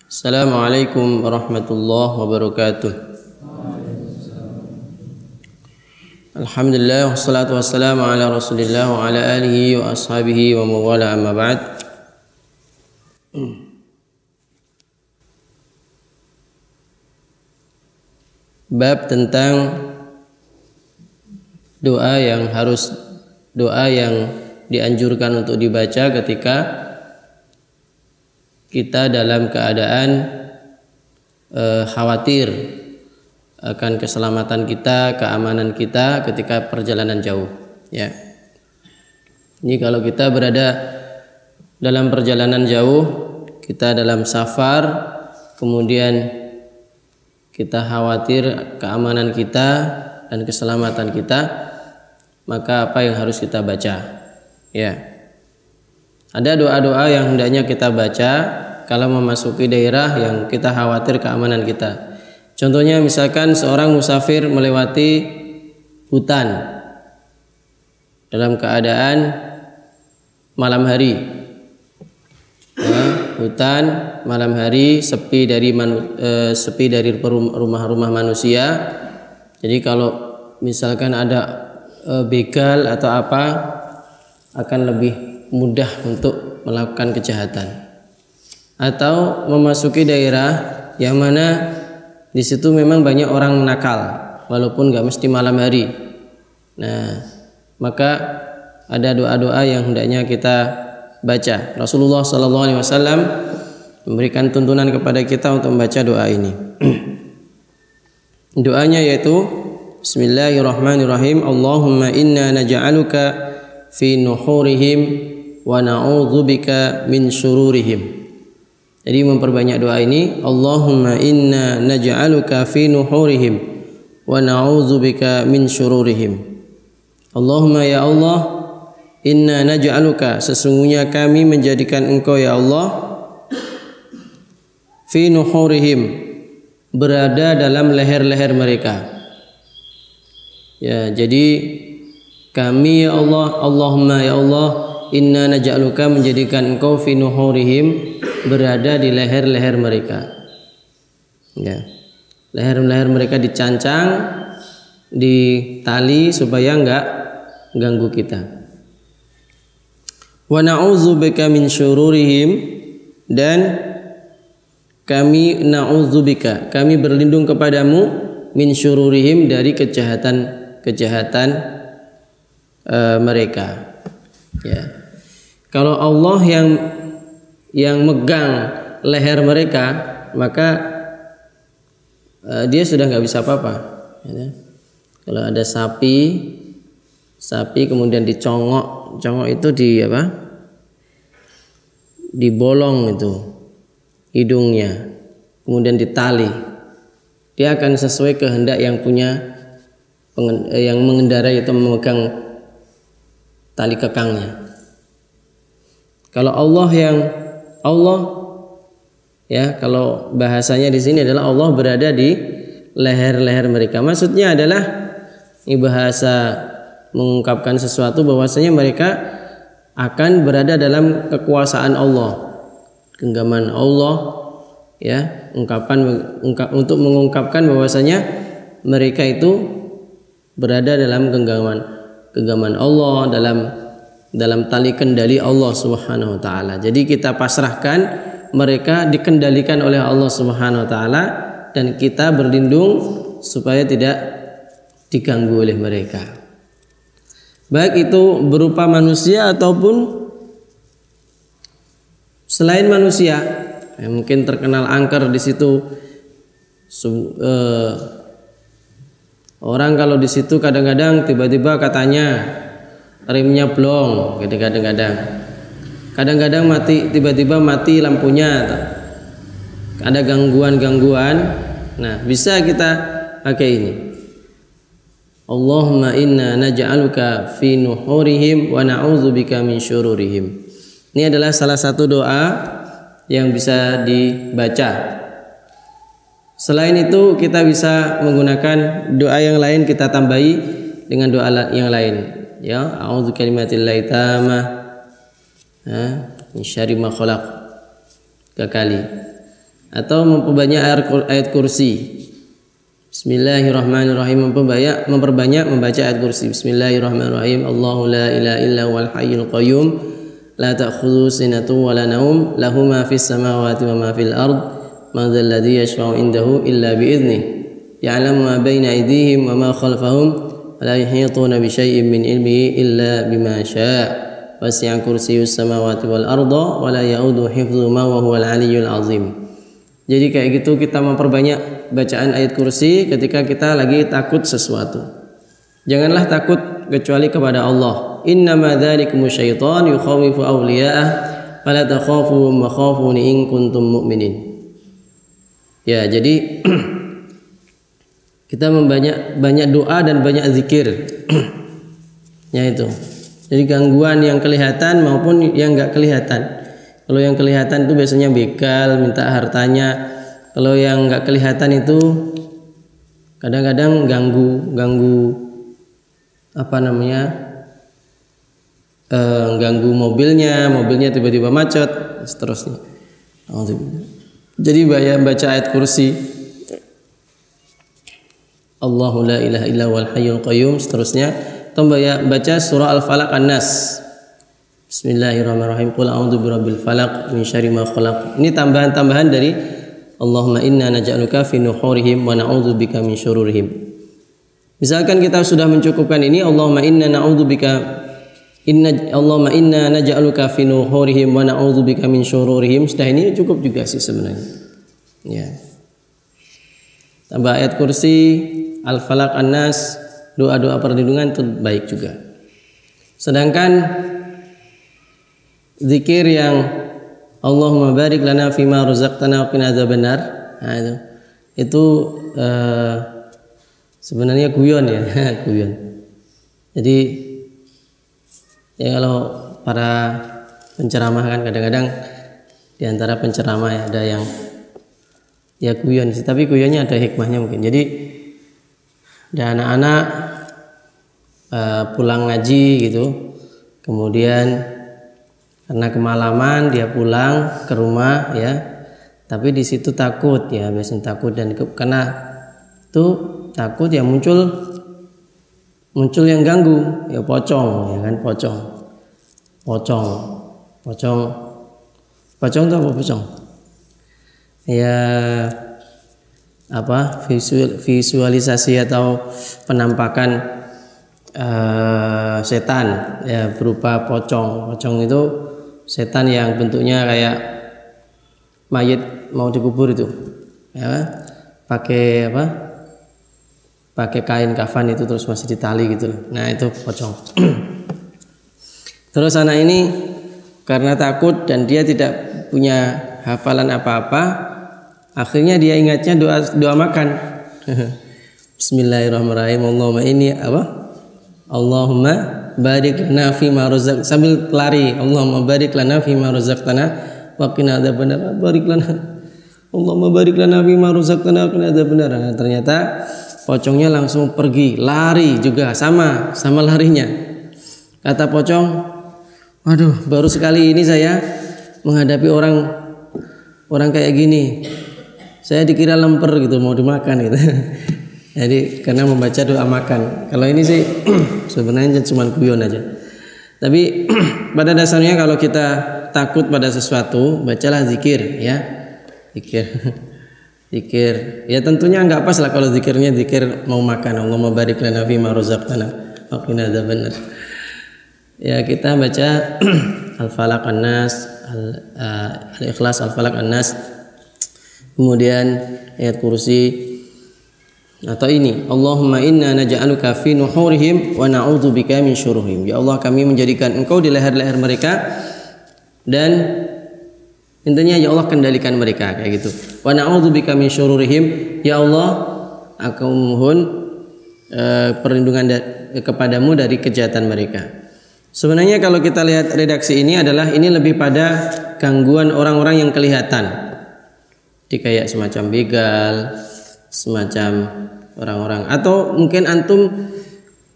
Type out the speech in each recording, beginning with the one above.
Assalamualaikum warahmatullahi wabarakatuh. Alhamdulillah wassalatu wassalamu ala Rasulillah wa ala alihi wa ashabihi wa mawala amma ba'd. Bab tentang doa yang dianjurkan untuk dibaca ketika kita dalam keadaan khawatir akan keselamatan kita, keamanan kita ketika perjalanan jauh. Ya. Ini kalau kita berada dalam perjalanan jauh, kita dalam safar, kemudian kita khawatir keamanan kita dan keselamatan kita, maka apa yang harus kita baca? Ya. Ada doa-doa yang hendaknya kita baca kalau memasuki daerah yang kita khawatir keamanan kita. Contohnya misalkan seorang musafir melewati hutan dalam keadaan malam hari. Hutan malam hari sepi dari rumah-rumah manusia. Jadi kalau misalkan ada begal atau apa, akan lebih mudah untuk melakukan kejahatan. Atau memasuki daerah yang mana di situ memang banyak orang nakal, walaupun nggak mesti malam hari. Nah, maka ada doa-doa yang hendaknya kita baca. Rasulullah SAW memberikan tuntunan kepada kita untuk membaca doa ini. Doanya yaitu Bismillahirrahmanirrahim. Allahumma inna naj'aluka fi nuhurihim wa na'udzubika min syururihim. Jadi memperbanyak doa ini. Allahumma inna naj'aluka fi nuhurihim wa na'udzubika min syururihim. Allahumma ya Allah, inna naj'aluka, sesungguhnya kami menjadikan Engkau ya Allah, fi nuhurihim, berada dalam leher-leher mereka. Ya, jadi kami ya Allah, Allahumma ya Allah, inna naj'aluka, menjadikan Engkau fi nuhurihim, berada di leher-leher mereka. Ya. Leher-leher mereka dicancang, ditali supaya enggak ganggu kita. Wa na'udzubika min syururihim, dan kami na'udzubika, kami berlindung kepadamu, min syururihim, dari kejahatan mereka. Ya. Kalau Allah yang megang leher mereka, maka dia sudah nggak bisa apa-apa. Ya. Kalau ada sapi kemudian dicongok itu dibolong itu hidungnya, kemudian ditali, dia akan sesuai kehendak yang mengendarai atau memegang tali kekangnya. Kalau kalau bahasanya di sini adalah Allah berada di leher-leher mereka. Maksudnya adalah ini bahasa mengungkapkan sesuatu bahwasanya mereka akan berada dalam kekuasaan Allah, genggaman Allah, ya, untuk mengungkapkan bahwasanya mereka itu berada dalam genggaman Allah, dalam tali kendali Allah Subhanahu wa taala. Jadi kita pasrahkan mereka dikendalikan oleh Allah Subhanahu wa taala, dan kita berlindung supaya tidak diganggu oleh mereka. Baik itu berupa manusia ataupun selain manusia. Mungkin terkenal angker di situ. Orang kalau di situ kadang-kadang tiba-tiba katanya remnya blong, kadang-kadang tiba-tiba mati lampunya, ada gangguan. Nah, bisa kita pakai ini. Allahumma inna naj'aluka fi nuhurihim wa na'udzubika min syururihim. Ini adalah salah satu doa yang bisa dibaca. Selain itu kita bisa menggunakan doa yang lain, kita tambahi dengan doa yang lain. Ya, a'udzu kalimatillahi tammah min syarri ma khalaq. 3 kali. atau memperbanyak ayat kursi. Bismillahirrahmanirrahim, memperbanyak membaca ayat kursi. Bismillahirrahmanirrahim. Allahu la ilaha illa huwal hayyul qayyum la ta'khudhuhu sinatun wa la naum lahu ma fis samawati wa ma fil ard man dzal ladzi yashfa'u indahu illa bi idznih ya'lamu ma baina aydihim wa ma khalfahum wa la yuhituna bi syai'in min ilmihi illa bima syaa' wasi'a kursiyyus samawati wal arda wa la ya'uduhu hifdhuhuma wa huwal aliyyul azim. Jadi kayak gitu kita memperbanyak bacaan ayat kursi ketika kita lagi takut sesuatu. Janganlah takut kecuali kepada Allah. Innama dzalikumus syaitan yukhawifu awliya'ah fala takhafuhum wa khafuni in kuntum mu'minin. Ya, jadi kita banyak doa dan banyak zikir. Ya itu. Jadi gangguan yang kelihatan maupun yang enggak kelihatan. Kalau yang kelihatan itu biasanya begal, minta hartanya. Kalau yang nggak kelihatan itu kadang-kadang ganggu ganggu mobilnya tiba-tiba macet, seterusnya. Jadi baca ayat kursi, Allahu la ilaha illa huwal hayyul qayyum, seterusnya. Atau baca surah Al-Falaq An-Nas. Bismillahirrahmanirrahim. Qul a'udzu birabbil falaq min syarri ma khalaq. Ini tambahan dari Allahumma inna naj'aluka fi nuhurihim wa na'udzu bika min syururihim. Misalkan kita sudah mencukupkan ini, Allahumma inna naj'aluka fi nuhurihim wa na'udzu bika min syururihim. Sudah ini cukup juga sih sebenarnya. Ya. Tambah ayat kursi, Al-Falaq An-Nas, doa-doa perlindungan itu baik juga. Sedangkan zikir yang Allahumma barik lana fima razaqtana wa qina adzabannar, nah itu sebenarnya guyon ya, guyon. Jadi ya kalau para penceramah kan kadang-kadang di antara penceramah ya ada yang ya guyon sih, tapi guyonnya ada hikmahnya mungkin. Jadi ada anak-anak pulang ngaji gitu, kemudian karena kemalaman dia pulang ke rumah ya, tapi di situ takut ya, biasanya takut, dan karena itu takut ya muncul yang ganggu ya, pocong ya kan, pocong itu apa pocong ya, apa visualisasi atau penampakan setan ya berupa pocong itu setan yang bentuknya kayak mayit mau dikubur itu ya, pakai kain kafan itu terus masih ditali gitu. Nah itu pocong. Terus anak ini karena takut dan dia tidak punya hafalan apa-apa, akhirnya dia ingatnya doa makan. Bismillahirrahmanirrahim. Allahumma barik lana fima razaq, sambil lari, Allahumma barik lana fima razaqtana wa qina adzabannar. Barik lana, Allahumma barik lana fima razaqtana wa qina adzabannar. Nah, ternyata pocongnya langsung pergi, lari juga, sama larinya. Kata pocong, waduh, baru sekali ini saya menghadapi orang kayak gini. Saya dikira lemper gitu, mau dimakan gitu. Jadi karena membaca doa makan. Kalau ini sih sebenarnya cuma guyon aja. Tapi pada dasarnya kalau kita takut pada sesuatu, bacalah zikir ya. Zikir. Ya tentunya enggak pas lah kalau zikirnya zikir mau makan. Allahumma barik lana fima razaqtana wa qina adzabannar. Ya kita baca Al-Falaq An-Nas, Al-Ikhlas, Al-Falaq An-Nas. Kemudian ayat kursi. Atau ini, Allahumma inna naj'aluka fi nuhurihim wa na'udzubika min syururihim. Ya Allah, kami menjadikan Engkau di leher-leher mereka, dan intinya ya Allah kendalikan mereka kayak gitu. Wa na'udzubika min syururihim. Ya Allah, aku mohon perlindungan kepadamu dari kejahatan mereka. Sebenarnya kalau kita lihat redaksi ini lebih pada gangguan orang-orang yang kelihatan. Jadi kayak semacam begal, semacam orang-orang, atau mungkin antum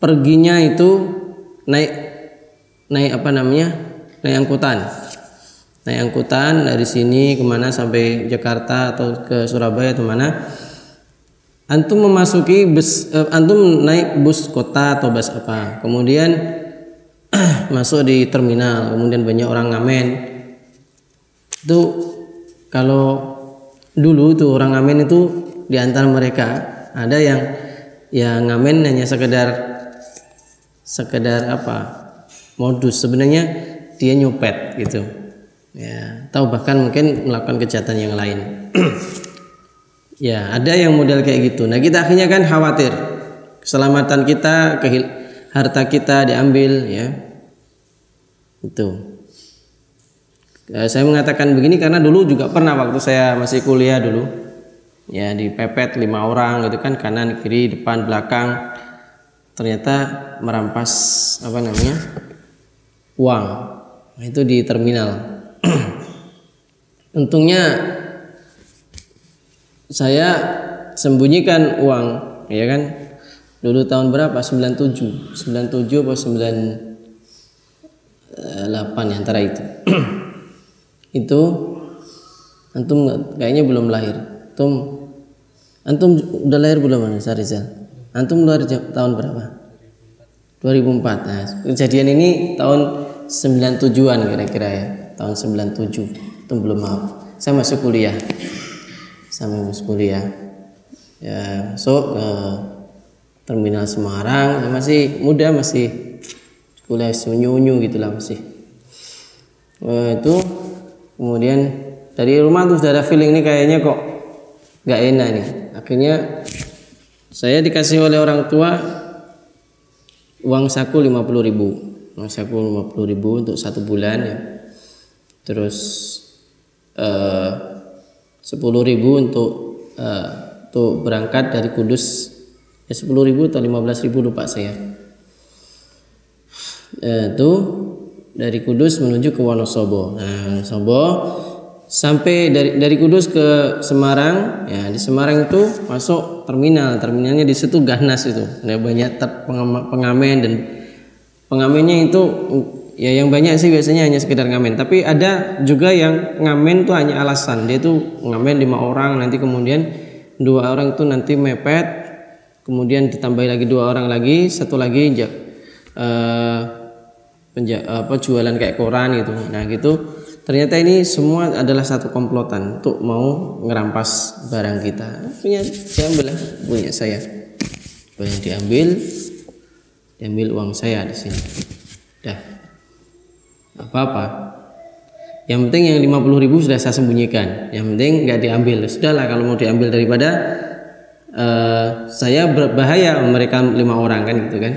perginya itu naik angkutan. naik angkutan dari sini kemana sampai Jakarta atau ke Surabaya atau mana, antum memasuki bus, antum naik bus kota atau bus apa, kemudian masuk di terminal, kemudian banyak orang ngamen. Itu kalau dulu tuh orang ngamen itu di antara mereka ada yang ngamen hanya sekedar apa, modus, sebenarnya dia nyopet gitu ya, atau bahkan mungkin melakukan kejahatan yang lain. Ya, ada yang model kayak gitu. Nah, kita akhirnya kan khawatir keselamatan kita, harta kita diambil ya. Itu. Saya mengatakan begini karena dulu juga pernah waktu saya masih kuliah dulu. Ya, dipepet 5 orang gitu kan, kanan, kiri, depan, belakang. Ternyata merampas apa namanya? Uang. Nah, itu di terminal. Untungnya saya sembunyikan uang, ya kan? Dulu tahun berapa? 97 atau 98 antara itu. Itu antum kayaknya belum lahir. Antum udah lahir belum, Mas Rizal? Antum lahir tahun berapa? 2004. Nah, kejadian ini tahun 97-an kira-kira ya. Tahun 97. Itu belum maaf. Saya masuk kuliah. Ya, masuk ke terminal Semarang. Saya masih muda, masih kuliah unyu-unyu gitulah masih. Itu kemudian dari rumah tuh sudah ada feeling nih kayaknya kok nggak enak nih. Akhirnya saya dikasih oleh orang tua uang saku 50.000. Uang saku 50.000 untuk 1 bulan ya. Terus 10.000 untuk berangkat dari Kudus, ya 10.000 atau 15.000 lupa saya. Itu dari Kudus menuju ke Wonosobo. Nah, Wonosobo sampai dari Kudus ke Semarang. Ya, di Semarang itu masuk terminalnya di situ ganas itu. Ada banyak pengamen, dan pengamennya itu ya yang banyak sih biasanya hanya sekedar ngamen, tapi ada juga yang ngamen tuh hanya alasan, dia tuh ngamen 5 orang, nanti kemudian 2 orang itu nanti mepet, kemudian ditambah lagi 2 orang lagi, satu lagi jualan kayak koran gitu. Nah gitu, ternyata ini semua adalah satu komplotan untuk mau ngerampas barang kita. Diambil lah punya saya, banyak diambil uang saya di sini. Dah. Apa-apa, yang penting yang 50.000 sudah saya sembunyikan, yang penting nggak diambil. Sudahlah, kalau mau diambil daripada saya berbahaya mereka 5 orang kan gitu kan,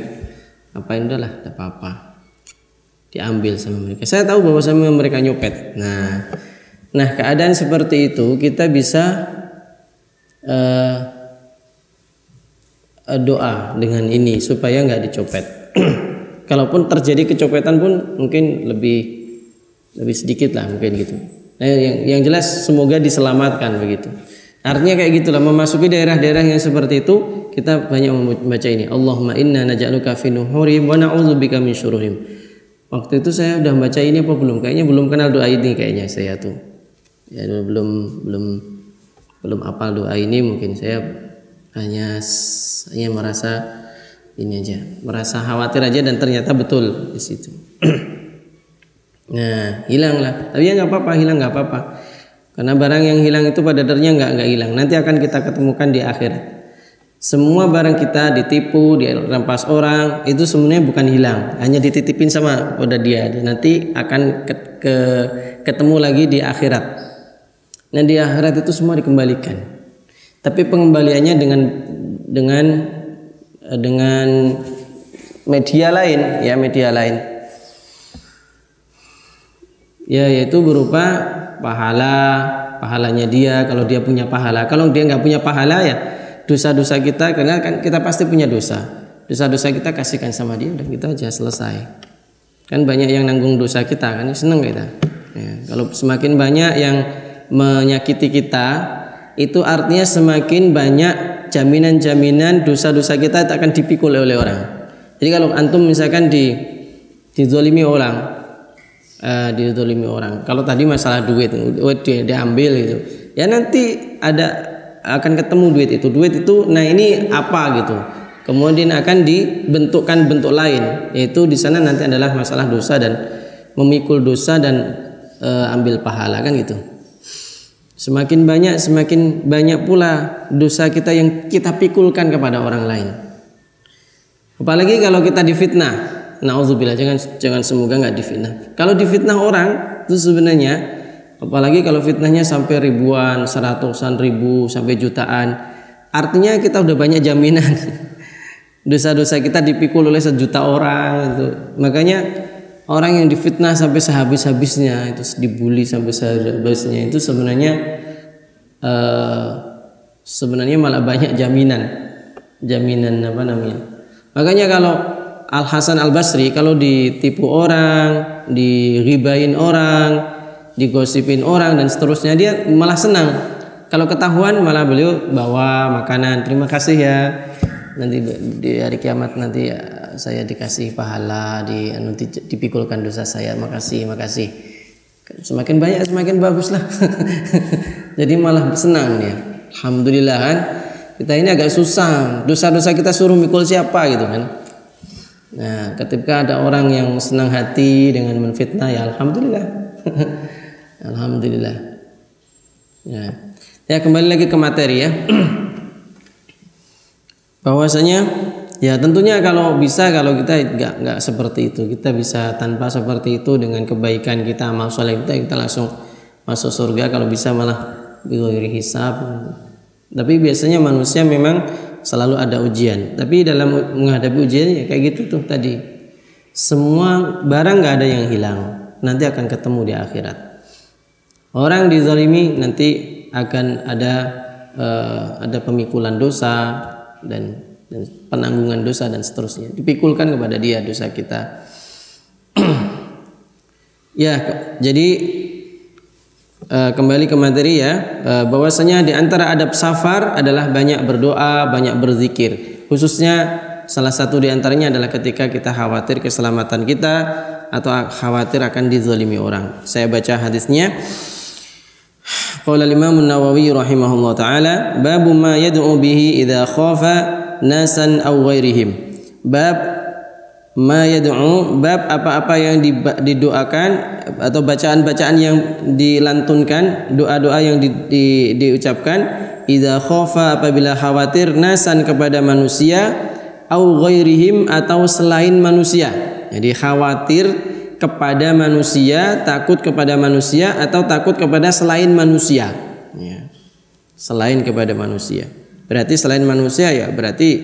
apain, udahlah, tidak apa-apa, diambil sama mereka. Saya tahu bahwa sama mereka nyopet. Nah keadaan seperti itu kita bisa doa dengan ini supaya nggak dicopet. Kalaupun terjadi kecopetan pun mungkin lebih sedikit lah mungkin gitu. Nah, yang jelas semoga diselamatkan begitu. Artinya kayak gitulah, memasuki daerah-daerah yang seperti itu kita banyak membaca ini. Allahumma inna naj'aluka fi nuhurihim wa na'udzubika min syururihim. Waktu itu saya udah baca ini apa belum? Kayaknya belum kenal doa ini kayaknya saya tuh. Ya belum hafal doa ini, mungkin saya hanya merasa ini aja, merasa khawatir aja, dan ternyata betul di situ. Nah, hilanglah. Tapi ya nggak apa-apa, hilang nggak apa-apa. Karena barang yang hilang itu pada dasarnya nggak hilang. Nanti akan kita ketemukan di akhirat. Semua barang kita ditipu, dirampas orang, itu sebenarnya bukan hilang, hanya dititipin sama pada dia. Dan nanti akan ketemu lagi di akhirat. Nah, di akhirat itu semua dikembalikan. Tapi pengembaliannya dengan media lain, ya yaitu berupa pahalanya dia, kalau dia punya pahala. Kalau dia nggak punya pahala, ya dosa-dosa kita, karena kan kita pasti punya dosa kita kasihkan sama dia, udah kita aja selesai. Kan banyak yang nanggung dosa kita, kan seneng kita ya. Kalau semakin banyak yang menyakiti kita, itu artinya semakin banyak jaminan dosa-dosa kita akan dipikul oleh orang. Jadi kalau antum misalkan dizalimi orang, dizalimi orang. Kalau tadi masalah duit diambil itu, ya nanti akan ketemu duit itu. Nah ini apa gitu. Kemudian akan dibentukkan bentuk lain, yaitu di sana nanti adalah masalah dosa dan memikul dosa dan ambil pahala kan gitu. Semakin banyak pula dosa kita yang kita pikulkan kepada orang lain. Apalagi kalau kita difitnah. Nauzubillah, jangan semoga nggak difitnah. Kalau difitnah orang itu sebenarnya, apalagi kalau fitnahnya sampai ribuan, seratusan ribu sampai jutaan, artinya kita udah banyak jaminan dosa-dosa kita dipikul oleh sejuta orang itu. Makanya orang yang difitnah sampai sehabis-habisnya itu, dibully sampai sehabis-habisnya itu sebenarnya malah banyak jaminan apa namanya. Makanya kalau Al Hasan Al Basri kalau ditipu orang, diribain orang, digosipin orang dan seterusnya, dia malah senang. Kalau ketahuan malah beliau bawa makanan, terima kasih ya. Nanti di hari kiamat nanti ya, saya dikasih pahala, nanti dipikulkan dosa saya. Makasih. Semakin banyak semakin bagus lah. Jadi malah senang dia. Alhamdulillah kan. Kita ini agak susah. Dosa-dosa kita suruh mikul siapa gitu kan. Nah, ketika ada orang yang senang hati dengan menfitnah, ya alhamdulillah. Alhamdulillah. Ya, kembali lagi ke materi ya. Bahwasanya ya tentunya kalau kita nggak seperti itu, kita bisa tanpa seperti itu dengan kebaikan kita, amal soleh kita langsung masuk surga, kalau bisa malah bighairi hisab. Tapi biasanya manusia memang selalu ada ujian. Tapi dalam menghadapi ujian ya kayak gitu tuh tadi. Semua barang nggak ada yang hilang. Nanti akan ketemu di akhirat. Orang dizalimi nanti akan ada pemikulan dosa dan penanggungan dosa dan seterusnya. Dipikulkan kepada dia dosa kita. Ya, jadi kembali ke materi ya, bahwasanya di antara adab safar adalah banyak berdoa, banyak berzikir. Khususnya salah satu di antaranya adalah ketika kita khawatir keselamatan kita atau khawatir akan dizalimi orang. Saya baca hadisnya. Qala Imam An-Nawawi rahimahullah taala, babu ma yad'u bihi idza khafa nasan aw ghairihim. Bab ma yad'u, bab apa-apa yang didoakan atau bacaan-bacaan yang dilantunkan, doa-doa yang diucapkan idza khafa, apabila khawatir, nasan kepada manusia, au ghairihim atau selain manusia. Jadi khawatir kepada manusia, takut kepada manusia atau takut kepada selain manusia. Ya. Selain kepada manusia. Berarti selain manusia ya berarti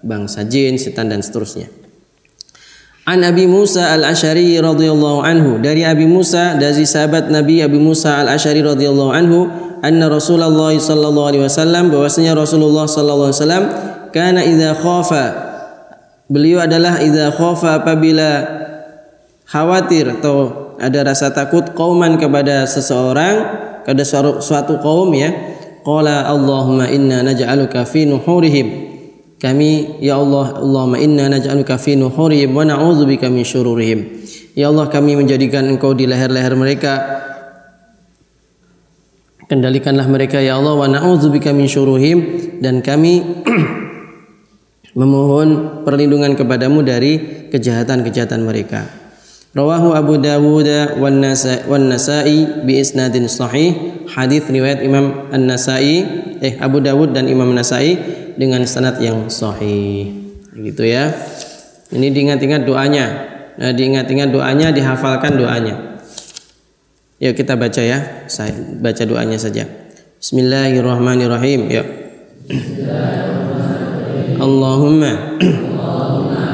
bangsa jin, setan dan seterusnya. An Abi Musa Al-Asy'ari radhiyallahu anhu, dari Abi Musa, dari sahabat Nabi Abi Musa Al-Asy'ari radhiyallahu anhu, anna Rasulullah sallallahu alaihi wasallam, bahwasanya Rasulullah sallallahu alaihi wasallam kana idza khafa, beliau adalah idza khafa, apabila khawatir atau ada rasa takut, qauman kepada seseorang, kepada suatu kaum ya, qala Allahumma inna naj'aluka fi nuhurihim, kami ya Allah, Allahumma inna naj'aluka fi nuhurihim wa na'udzubika min syururihim. Ya Allah, kami menjadikan Engkau di leher-leher mereka, kendalikanlah mereka ya Allah, wa na'udzubika min syururihim, dan kami memohon perlindungan kepadamu dari kejahatan-kejahatan mereka. Rawahu Abu Dawud wan Nasa'i bi isnadin sahih. Hadis riwayat Imam An-Nasa'i, Abu Dawud dan Imam Nasa'i dengan sanad yang sahih. Gitu ya. Ini diingat-ingat doanya. Nah, diingat-ingat doanya, dihafalkan doanya. Yuk kita baca ya. Saya baca doanya saja. Bismillahirrahmanirrahim. Yuk. Allahumma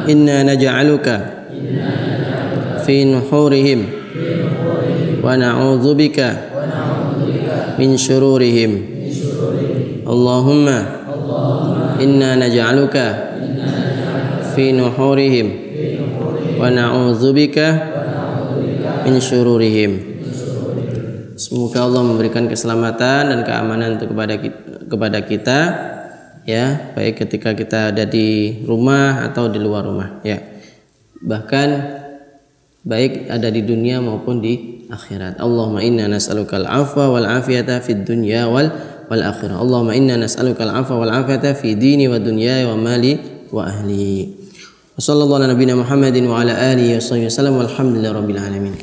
inna naj'aluka fi nuhurihim wa na'udzubika min syururihim. Allahumma inna naj'aluka fi nuhurihim wa na'udzubika min syururihim. Semoga Allah memberikan keselamatan dan keamanan untuk kepada kita ya, baik ketika kita ada di rumah atau di luar rumah ya. Bahkan baik ada di dunia maupun di akhirat. Allahumma inna nas'alukal afwa wal afiyata fid dunya wal akhirah. Allahumma inna nas'alukal afwa wal afiyata fi dini wa dunyaya wa mali wa ahli. Wassallallahu ala nabiyina Muhammadin wa ala alihi wa sahbihi wasallam walhamdulillahi rabbil alamin.